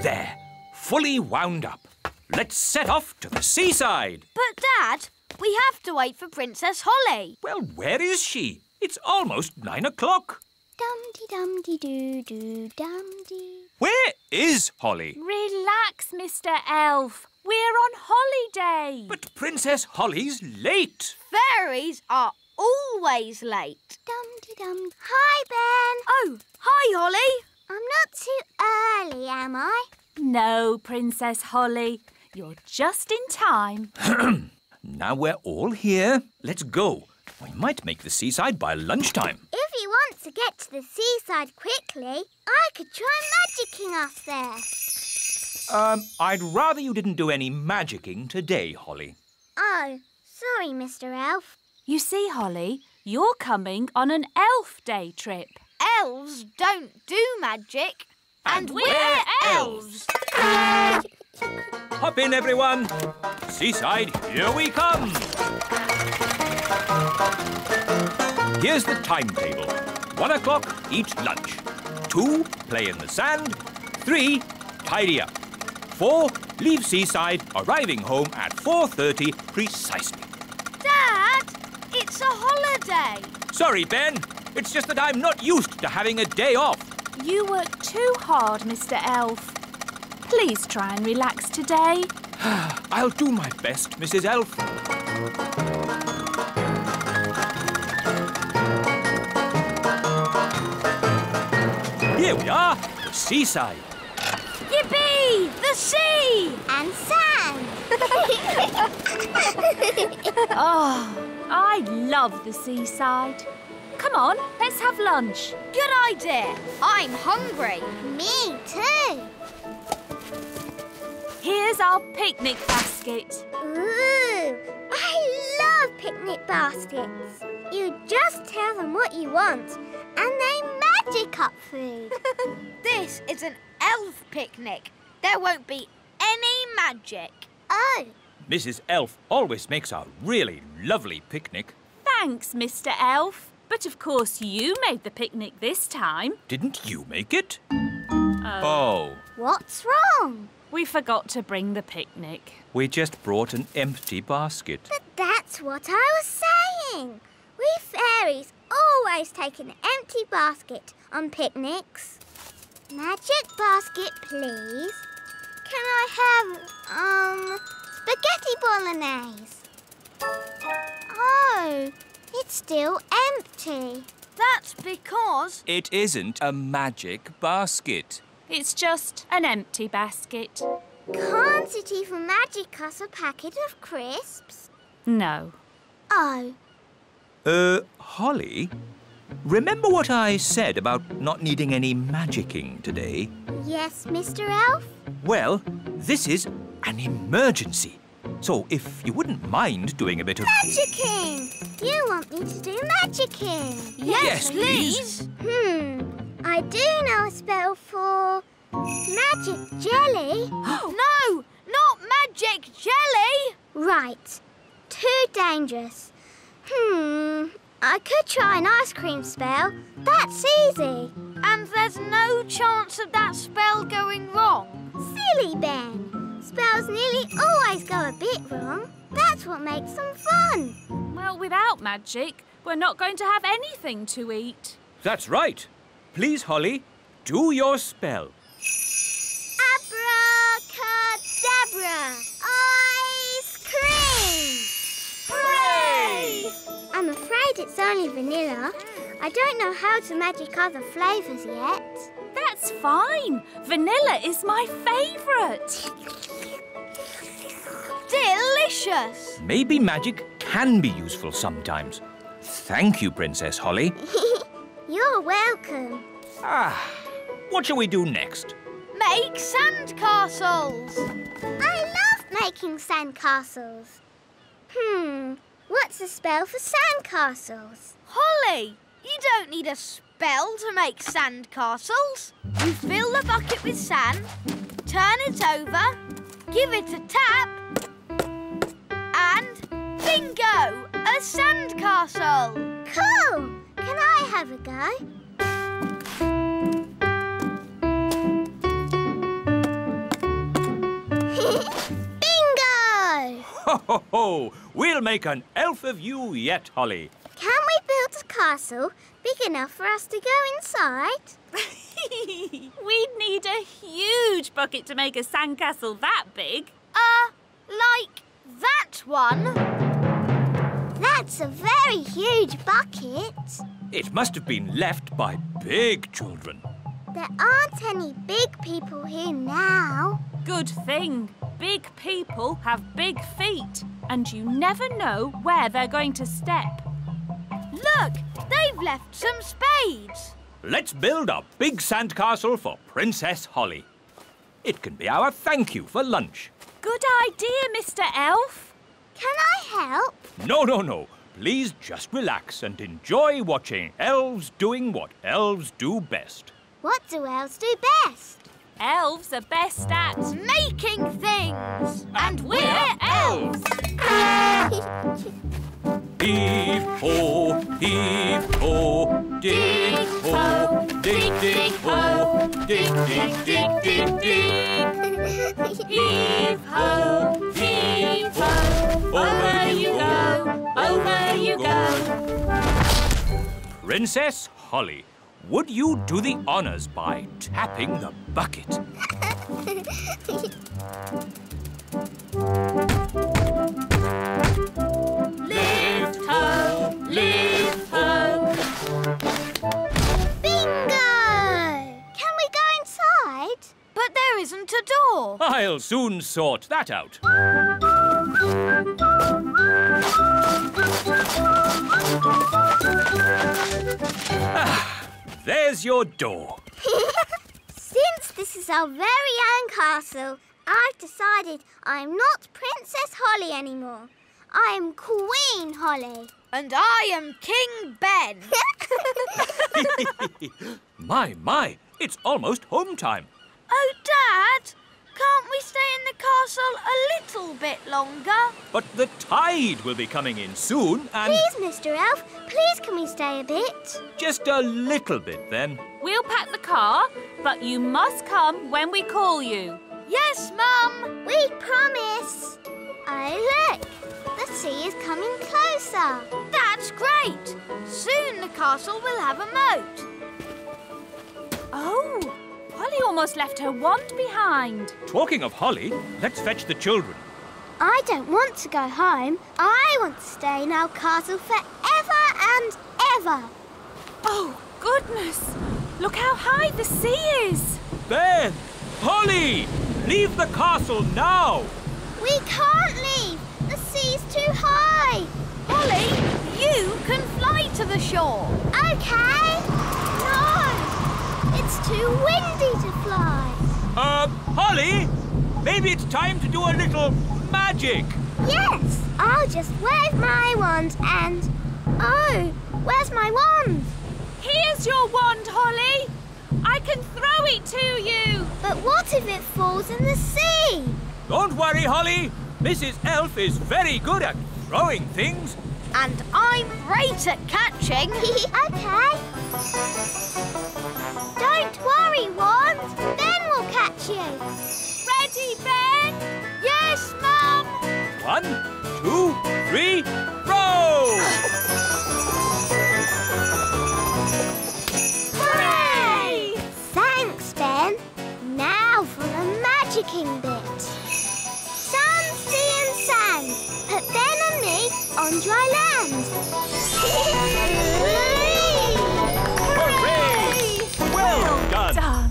There, fully wound up. Let's set off to the seaside. But, Dad, we have to wait for Princess Holly. Well, where is she? It's almost 9 o'clock. Dum-dee-dum-dee-doo-dum-dee. Where is Holly? Relax, Mr. Elf. We're on holiday. But Princess Holly's late. Fairies are always late. Dum-dee-dum. Hi, Ben. Oh, hi, Holly. I'm not too early, am I? No, Princess Holly. You're just in time. Now we're all here. Let's go. We might make the seaside by lunchtime. If you want to get to the seaside quickly, I could try magicking us there. I'd rather you didn't do any magicking today, Holly. Oh, sorry, Mr. Elf. You see, Holly, you're coming on an elf day trip. Elves don't do magic. And we're elves. Hop in, everyone. Seaside, here we come. Here's the timetable. 1 o'clock, eat lunch. 2, play in the sand. 3, tidy up. 4, leave seaside, arriving home at 4:30 precisely. Dad, it's a holiday. Sorry, Ben. It's just that I'm not used to having a day off. You work too hard, Mr. Elf. Please try and relax today. I'll do my best, Mrs. Elf. Here we are, the seaside. Yippee! The sea! And sand. Oh, I love the seaside. Come on, let's have lunch. Good idea. I'm hungry. Me too. Here's our picnic basket. Ooh, I love picnic baskets. You just tell them what you want and they magic up food. This is an elf picnic. There won't be any magic. Oh, Mrs. Elf always makes a really lovely picnic. Thanks, Mr. Elf. But of course you made the picnic this time. Didn't you make it? Oh. what's wrong? We forgot to bring the picnic. We just brought an empty basket. But that's what I was saying. We fairies always take an empty basket on picnics. Magic basket, please. Can I have, spaghetti bolognese? Oh, it's still empty. That's because... It isn't a magic basket. It's just an empty basket. Can't it even magic us a packet of crisps? No. Oh, Holly, remember what I said about not needing any magicking today? yes, Mr. Elf? Well, this is an emergency. So if you wouldn't mind doing a bit of... Magicking! You want me to do magicking? Yes, please. I do know a spell for magic jelly. No, not magic jelly. Right. Too dangerous. I could try an ice cream spell. That's easy. And there's no chance of that spell going wrong. Silly Ben. Spells nearly always go a bit wrong. That's what makes them fun. Well, without magic, we're not going to have anything to eat. That's right. Please, Holly, do your spell. Abracadabra! Ice cream! Hooray! I'm afraid it's only vanilla. I don't know how to magic other flavours yet. That's fine. Vanilla is my favourite. Delicious. Maybe magic can be useful sometimes. Thank you, Princess Holly. You're welcome. What shall we do next? Make sandcastles. I love making sandcastles. What's the spell for sandcastles? Holly, you don't need a spell to make sandcastles. You fill the bucket with sand, turn it over, give it a tap, and bingo! A sandcastle! Cool! Can I have a go? ho, ho! We'll make an elf of you yet, Holly. Can we build a castle big enough for us to go inside? We'd need a huge bucket to make a sandcastle that big. Like that one? That's a very huge bucket. It must have been left by big children. There aren't any big people here now. Good thing. Big people have big feet, and you never know where they're going to step. Look, they've left some spades. Let's build a big sandcastle for Princess Holly. It can be our thank you for lunch. Good idea, Mr. Elf. Can I help? No, no, no. Please just relax and enjoy watching elves doing what elves do best. What do elves do best? Elves are best at... Making things. And we're elves. Heave-ho, heave-ho, dig-ho, dig-dig-ho, dig-dig-dig-dig-dig. Heave-ho, heave-ho, over you go, over you go. Princess Holly, would you do the honours by tapping the bucket? Lift ho, lift ho. Bingo! Can we go inside? But there isn't a door. I'll soon sort that out. There's your door. Since this is our very own castle, I've decided I'm not Princess Holly anymore. I am Queen Holly. And I am King Ben. My, it's almost home time. Oh, Dad, can't we stay in the castle a little bit longer? But the tide will be coming in soon and... Please, Mr. Elf, please can we stay a bit? Just a little bit then. We'll pack the car, but you must come when we call you. Yes, Mum. We promise. Oh, look, the sea is coming closer. That's great. Soon the castle will have a moat. Oh, Holly almost left her wand behind. Talking of Holly, let's fetch the children. I don't want to go home. I want to stay in our castle forever and ever. Oh, goodness. Look how high the sea is. Ben! Holly! Leave the castle now! We can't leave. The sea's too high. Holly, you can fly to the shore. Okay. No, it's too windy to fly. Holly? Maybe it's time to do a little magic. Yes, I'll just wave my wand and... Oh, where's my wand? Here's your wand, Holly. I can throw it to you. But what if it falls in the sea? Don't worry, Holly. Mrs. Elf is very good at throwing things. And I'm great at catching. Okay. Don't worry, wand. Ben will catch you. Ready, Ben? Yes, Mum. 1, 2, 3, row! Hooray! Thanks, Ben. Now for the magicking bit. Sun, sea and sand. Put Ben and me on dry land. Hooray! Well done. Done.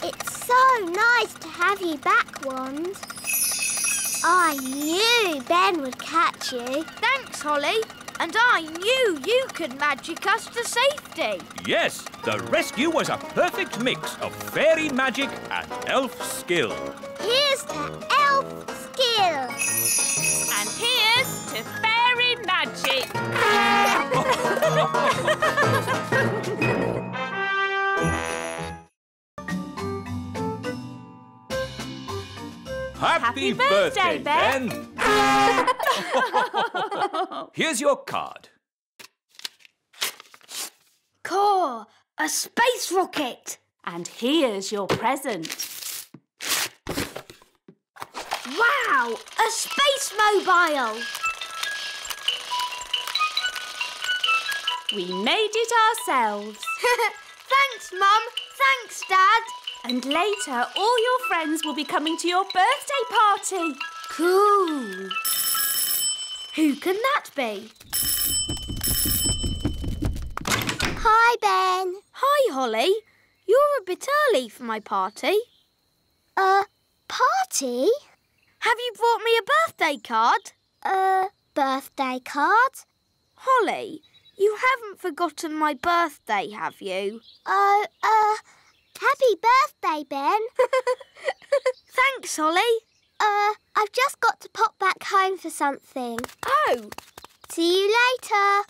It's so nice to have you back, Wand. I knew Ben would catch you. Thanks, Holly. And I knew you could magic us to safety. Yes, the rescue was a perfect mix of fairy magic and elf skill. Here's to elf skill. And here's to fairy magic. Happy birthday, Ben. Here's your card. Caw, A space rocket. And here's your present. Wow, a space mobile. We made it ourselves. Thanks, Mum. Thanks, Dad. And later, all your friends will be coming to your birthday party. Cool. Who can that be? Hi, Ben. Hi, Holly. You're a bit early for my party. Party? Have you brought me a birthday card? Birthday card? Holly, you haven't forgotten my birthday, have you? Oh, happy birthday, Ben. Thanks, Holly. I've just got to pop back home for something. Oh. See you later.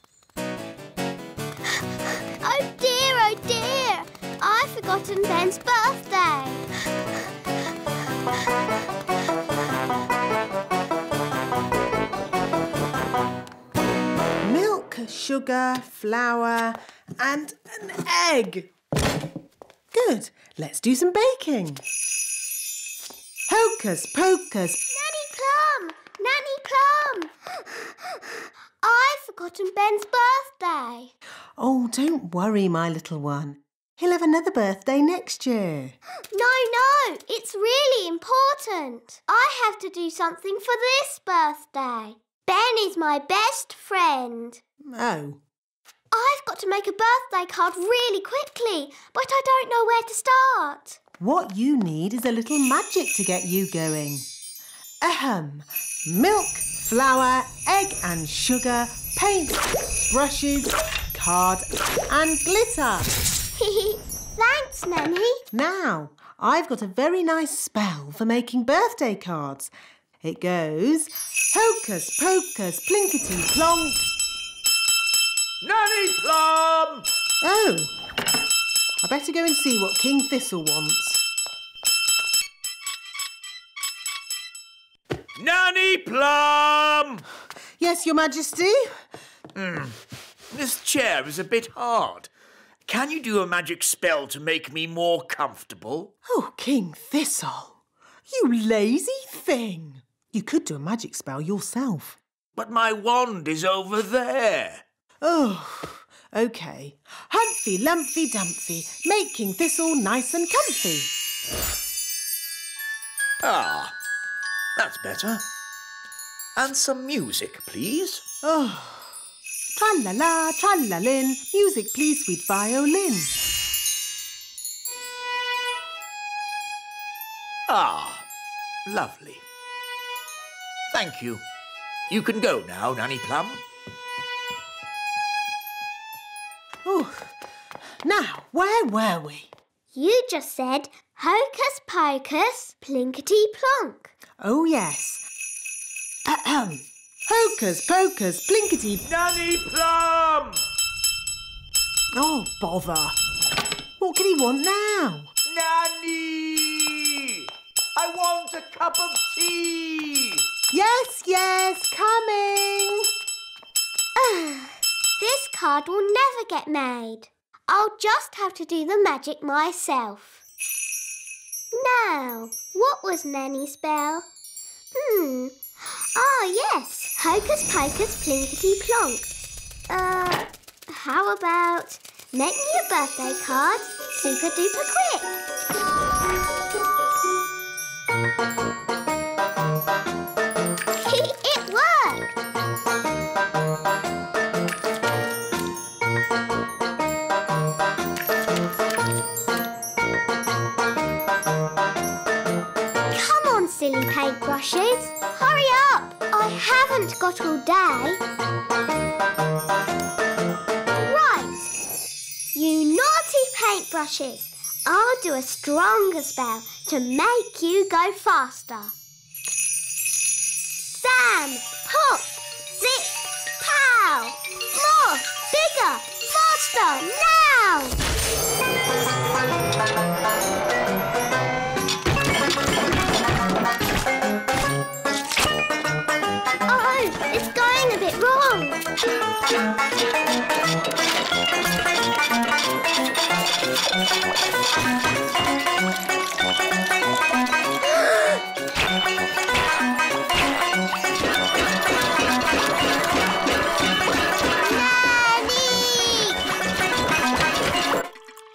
Oh dear, I've forgotten Ben's birthday. Milk, sugar, flour and an egg. Good. Let's do some baking. Hocus pocus. Nanny Plum! I've forgotten Ben's birthday. Oh, don't worry, my little one. He'll have another birthday next year. No, it's really important. I have to do something for this birthday. Ben is my best friend. Oh. I've got to make a birthday card really quickly, but I don't know where to start. What you need is a little magic to get you going. Ahem. Milk, flour, egg and sugar, paint, brushes, card and glitter. Thanks, Nanny. Now, I've got a very nice spell for making birthday cards. It goes, hocus pocus, plinkety plonk. Nanny Plum! Oh, I better go and see what King Thistle wants. Nanny Plum! Yes, Your Majesty? This chair is a bit hard. Can you do a magic spell to make me more comfortable? Oh, King Thistle, you lazy thing. You could do a magic spell yourself. But my wand is over there. Oh, OK. Humphy, Lumphy, Dumphy, make King Thistle nice and comfy. Ah, that's better. And some music, please. Oh, tra-la-la, tra-la-lin, music please, sweet violin. Ah, lovely. Thank you. You can go now, Nanny Plum. Oh, now, where were we? You just said hocus pocus, plinkety plonk. Oh, yes. Ahem. Hocus pocus, plinkety... Nanny Plum! Oh, bother. What can he want now? Nanny! I want a cup of tea! Yes, coming. This card will never get made. I'll just have to do the magic myself. Now, what was Nanny's spell? Ah, yes. Hocus pocus, plinkety plonk. How about make me a birthday card super duper quick? It worked! Come on, silly paintbrushes. Hurry up! I haven't got all day. Right. You naughty paintbrushes. I'll do a stronger spell to make you go faster. Sam, pop, zip, pow! More, bigger, faster, now! Oh, it's going a bit wrong.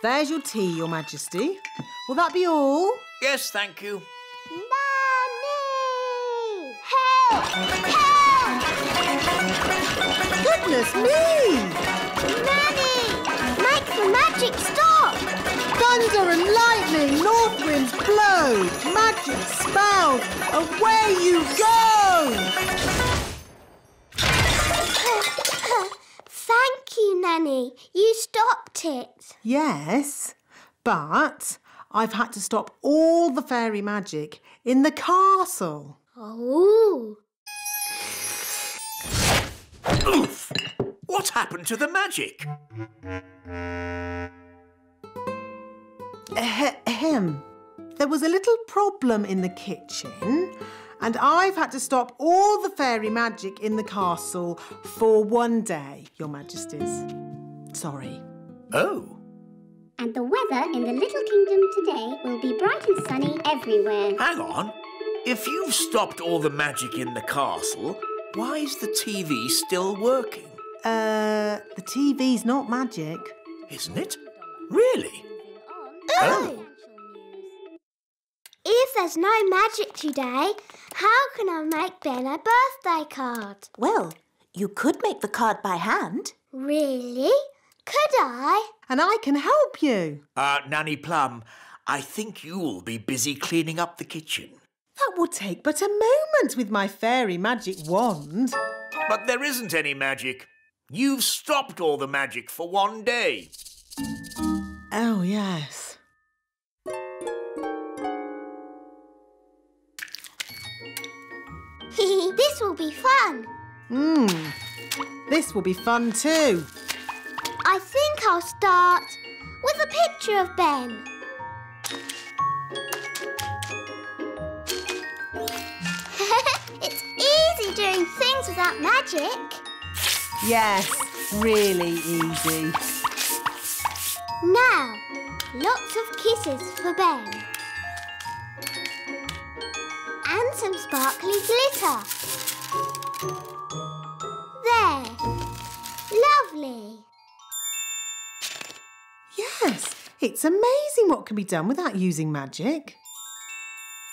There's your tea, Your Majesty. Will that be all? Yes, thank you. Nanny! Help! Help! Goodness me! Nanny! Make the magic stop! Thunder and lightning, north winds blow, magic spells, away you go! Thank you, Nanny. You stopped it. Yes, but I've had to stop all the fairy magic in the castle. Oh. Oof! What happened to the magic? Ahem. There was a little problem in the kitchen, and I've had to stop all the fairy magic in the castle for one day, Your Majesties. Sorry. Oh. And the weather in the little kingdom today will be bright and sunny everywhere. Hang on. If you've stopped all the magic in the castle, why is the TV still working? The TV's not magic. Isn't it? Really? Oh. If there's no magic today, how can I make Ben a birthday card? Well, you could make the card by hand. Really? Could I? And I can help you. Nanny Plum, I think you'll be busy cleaning up the kitchen. That will take but a moment with my fairy magic wand. But there isn't any magic. You've stopped all the magic for one day. Oh, yes. This will be fun. This will be fun too. I think I'll start with a picture of Ben. It's easy doing things without magic. Yes, really easy. Now, lots of kisses for Ben. And some sparkly glitter. There. Lovely. Yes, it's amazing what can be done without using magic.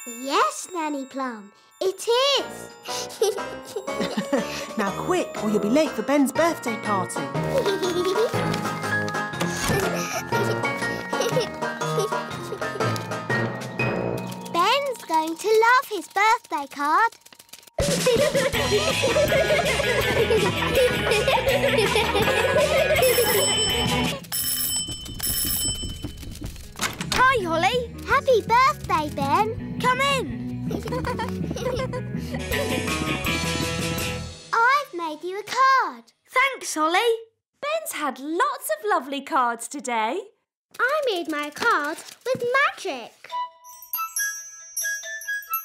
Yes, Nanny Plum, it is. Now quick, or you'll be late for Ben's birthday party. Ben's going to love his birthday card. Hi, Holly. Happy birthday, Ben. Come in. I've made you a card. Thanks, Holly. Ben's had lots of lovely cards today. I made my card with magic.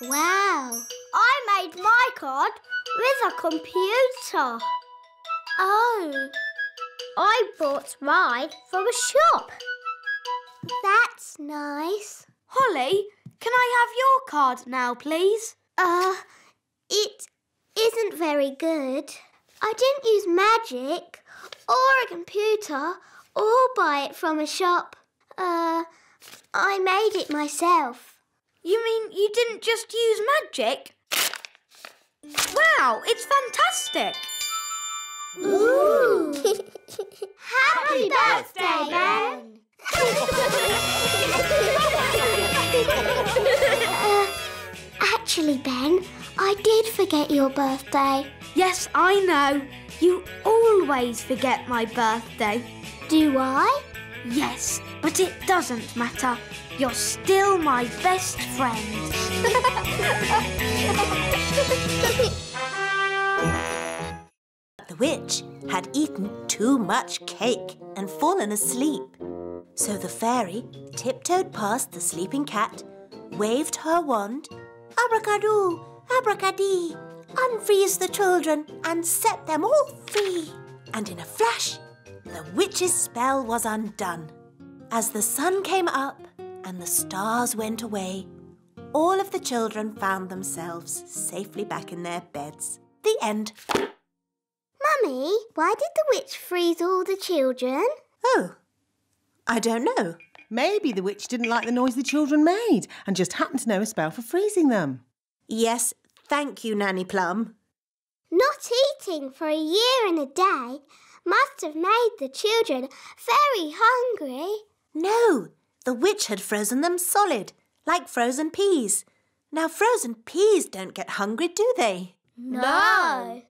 Wow. I made my card with a computer. Oh. I bought mine from a shop. That's nice. Holly, can I have your card now, please? It isn't very good. I didn't use magic or a computer or buy it from a shop. I made it myself. You mean you didn't just use magic? Wow, it's fantastic. Ooh. Happy birthday, Ben. Actually, Ben, I did forget your birthday. Yes, I know. You always forget my birthday. Do I? Yes, but it doesn't matter. You're still my best friend. The witch had eaten too much cake and fallen asleep. So the fairy tiptoed past the sleeping cat, waved her wand, abracadoo, abracadee, unfreeze the children and set them all free. And in a flash, the witch's spell was undone. As the sun came up and the stars went away, all of the children found themselves safely back in their beds. The end. Mummy, why did the witch freeze all the children? Oh, I don't know. Maybe the witch didn't like the noise the children made and just happened to know a spell for freezing them. Yes, thank you, Nanny Plum. Not eating for a year and a day must have made the children very hungry. No, the witch had frozen them solid, like frozen peas. Now, frozen peas don't get hungry, do they? No.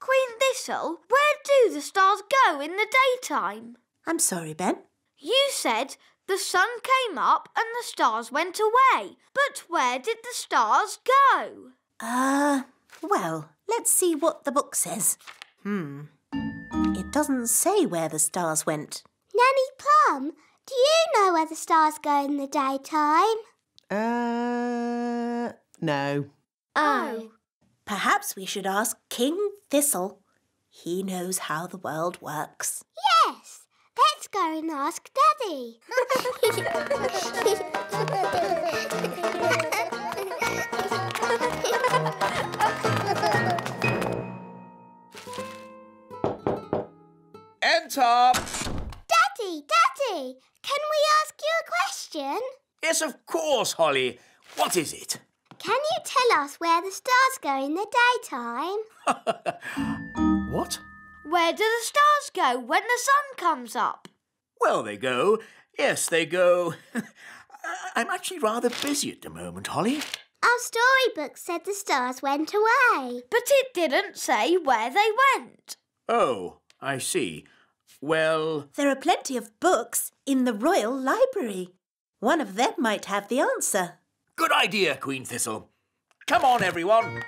Queen Thistle, where do the stars go in the daytime? I'm sorry, Ben. You said the sun came up and the stars went away. But where did the stars go? Well, let's see what the book says. It doesn't say where the stars went. Nanny Plum, do you know where the stars go in the daytime? No. Oh. Perhaps we should ask King Thistle. He knows how the world works. Yes, let's go and ask Daddy. Enter! Daddy, can we ask you a question? Yes, of course, Holly. What is it? Can you tell us where the stars go in the daytime? What? Where do the stars go when the sun comes up? Well, they go. Yes, they go. I'm actually rather busy at the moment, Holly. Our storybook said the stars went away. But it didn't say where they went. Oh, I see. Well... There are plenty of books in the Royal Library. One of them might have the answer. Good idea, Queen Thistle. Come on, everyone.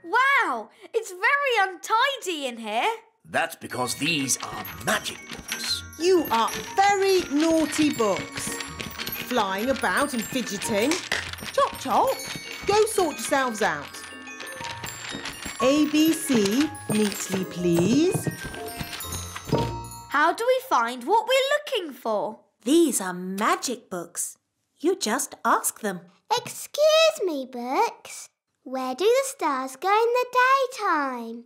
Wow, it's very untidy in here. That's because these are magic books. You are very naughty books. Flying about and fidgeting. Chop, chop. Go sort yourselves out. ABC, neatly please. How do we find what we're looking for? These are magic books. You just ask them. Excuse me, books. Where do the stars go in the daytime?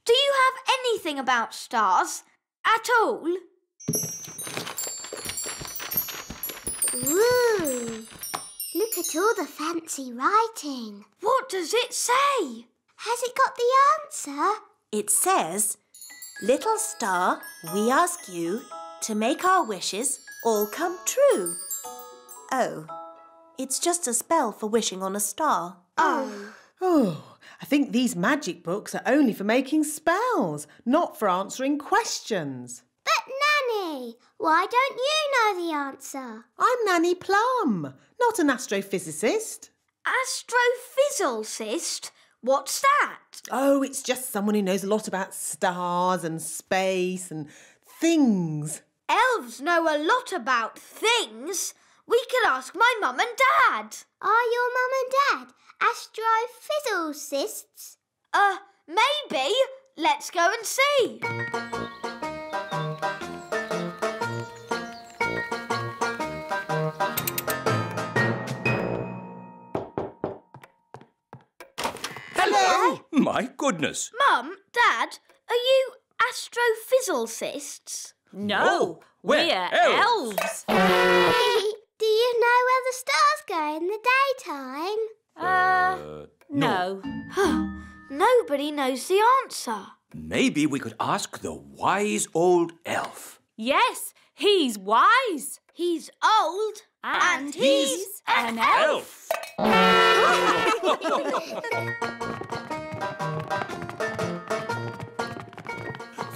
Do you have anything about stars at all? Ooh, look at all the fancy writing. What does it say? Has it got the answer? It says, "Little star, we ask you to make our wishes all come true." Oh, it's just a spell for wishing on a star. Oh, I think these magic books are only for making spells, not for answering questions. But Nanny, why don't you know the answer? I'm Nanny Plum, not an astrophysicist. Astrophysicist? What's that? Oh, it's just someone who knows a lot about stars and space and things. Elves know a lot about things. We could ask my mum and dad. Are your mum and dad astrophysicists? Maybe. Let's go and see. Hello! My goodness. Mum, Dad, are you astrophysicists? No, we're we're elves. elves. Do you know where the stars go in the daytime? No. Nobody knows the answer. Maybe we could ask the wise old elf. Yes, he's wise. He's old. And he's an elf.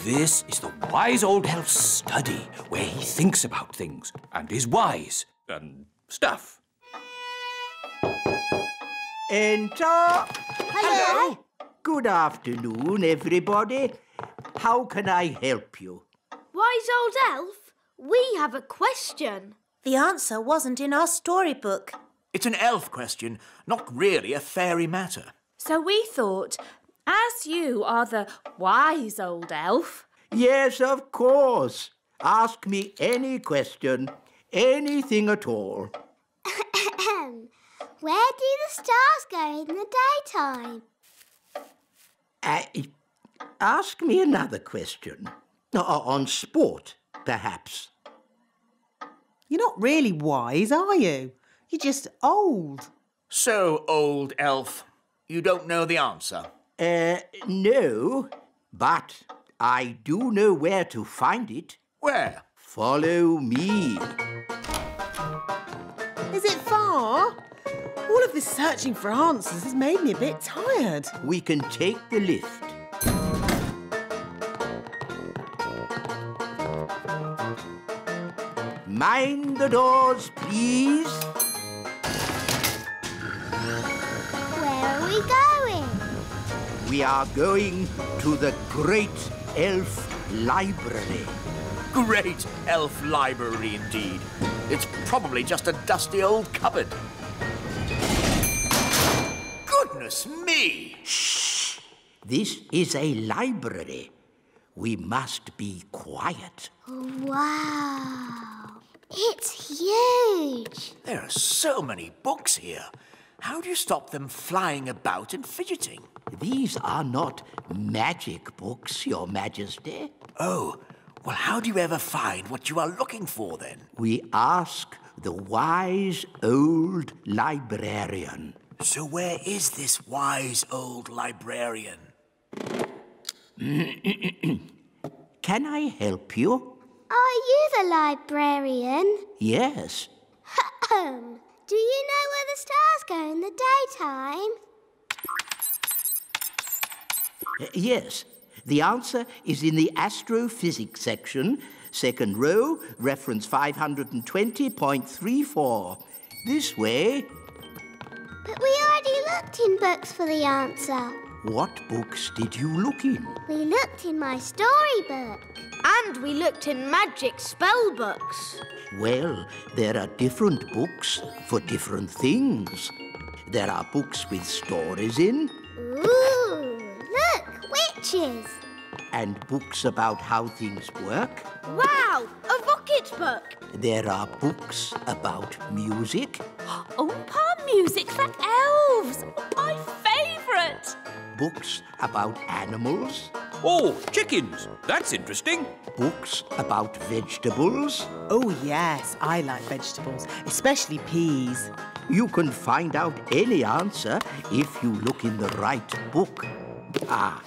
This is the wise old elf's study, where he thinks about things and is wise and stuff. Enter. Hello. Good afternoon, everybody. How can I help you? Wise old elf, we have a question. The answer wasn't in our storybook. It's an elf question, not really a fairy matter. So we thought, as you are the wise old elf, Yes, of course. Ask me any question, anything at all. Where do the stars go in the daytime? Ask me another question. On sport, perhaps. You're not really wise, are you? You're just old. So old, Elf. You don't know the answer? No, but I do know where to find it. Where? Follow me. Is it far? All of this searching for answers has made me a bit tired. We can take the lift. Mind the doors, please. Where are we going? We are going to the Great Elf Library. Great Elf Library, indeed. It's probably just a dusty old cupboard. Goodness me! Shh! This is a library. We must be quiet. Wow! It's huge! There are so many books here. How do you stop them flying about and fidgeting? These are not magic books, Your Majesty. Oh, well, how do you ever find what you are looking for, then? We ask the wise old librarian. So where is this wise old librarian? Can I help you? Are you the librarian? Yes. Do you know where the stars go in the daytime? Yes. The answer is in the astrophysics section, second row, reference 520.34. This way. But we already looked in books for the answer. What books did you look in? We looked in my storybook. And we looked in magic spell books. Well, there are different books for different things. There are books with stories in. Ooh, look, witches. And books about how things work. Wow, a rocket book. There are books about music. Oompa music for elves! My favourite! Books about animals. Oh, chickens. That's interesting. Books about vegetables. Oh, yes, I like vegetables, especially peas. You can find out any answer if you look in the right book. Ah,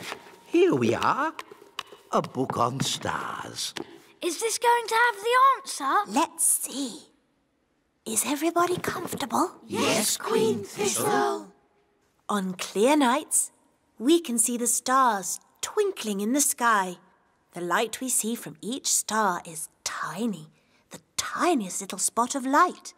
here we are. A book on stars. Is this going to have the answer? Let's see. Is everybody comfortable? Yes, Queen Thistle. On clear nights, we can see the stars twinkling in the sky. The light we see from each star is tiny, the tiniest little spot of light.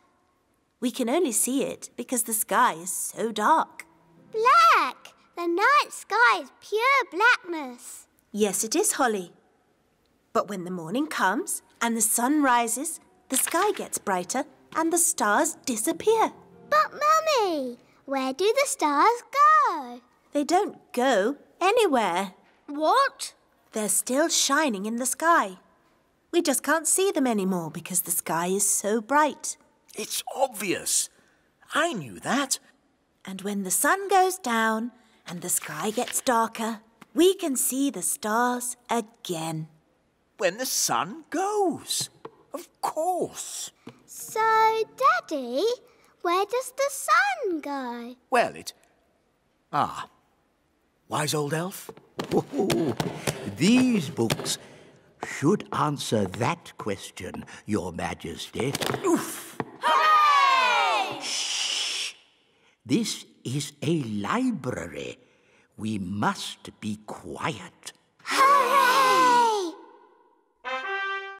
We can only see it because the sky is so dark. Black! The night sky is pure blackness. Yes, it is, Holly. But when the morning comes and the sun rises, the sky gets brighter and the stars disappear. But, Mummy, where do the stars go? They don't go anywhere. What? They're still shining in the sky. We just can't see them anymore because the sky is so bright. It's obvious. I knew that. And when the sun goes down and the sky gets darker, we can see the stars again. When the sun goes. Of course. So, Daddy, where does the sun go? Well, wise old elf? Oh, these books should answer that question, Your Majesty. Oof! Hooray! Shh! This is a library. We must be quiet.